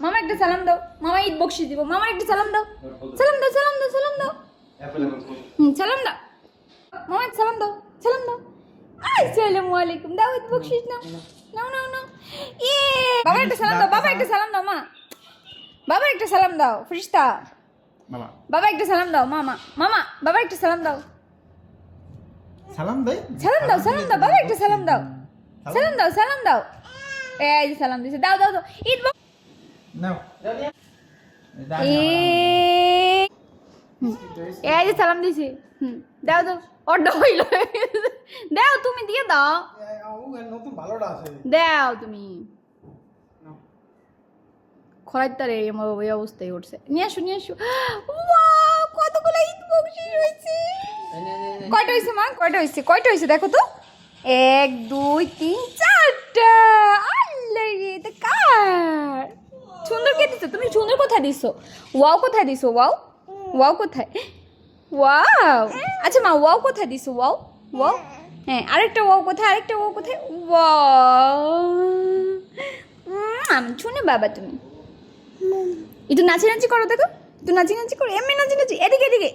মামা একটা সালাম দাও, মামা ঈদ বকশিস দিব, মামা একটা সালাম দাও, সালাম দাও, সালাম দাও, সালাম দাও, সালাম দাও, মামা একটা সালাম দাও, সালাম দাও, আসসালামু আলাইকুম, দাও ঈদ বকশিস নাও, নাও নাও নাও, বাবা একটা সালাম দাও, বাবা একটা সালাম দাও, মা বাবা একটা সালাম দাও, ফরিস্তা মামা বাবা একটা সালাম দাও, মামা মামা বাবা একটা সালাম দাও, সালাম দে সালাম দাও, সালাম দাও, বাবা একটা সালাম দাও, সালাম দাও, সালাম দাও, এই যে সালাম দিছে, দাও দাও দাও, ঈদ নাও এই যে সালাম দিছি, দাও দাও, অর্ধ হইল, দাও তুমি দিয়ে দাও, নতুন ভালোটা আছে দাও তুমি, খরাইতারে আমার ওই অবস্থায় উঠছে, নিয়ে আসো নিয়ে আসো, ওয়াও কতগুলো ঈদ বকশিশ হয়েছে, কয়টা হয়েছে মা, কয়টা হয়েছে, কয়টা হয়েছে দেখো তো, 1 2 3 4টা, আল্লাহ রে এটা কার, সুন্দর কে দিছো তুমি, সুন্দর কোথায় দিছো, ওয়াও কোথায় দিছো, ওয়াও ওয়াও কোথায়, ওয়াও আচ্ছা মা ওয়াও কোথায় দিছো, ওয়াও ওয়াও, হ্যাঁ আরেকটা ওয়াও কোথায়, আরেকটা ওয়াও কোথায়, ওয়াও শুনে বাবা তুমি একটু নাচি নাচি করো, দেখো একটু নাচি নাচি করো, এমনি নাচি নাচি, এদিকে এদিকে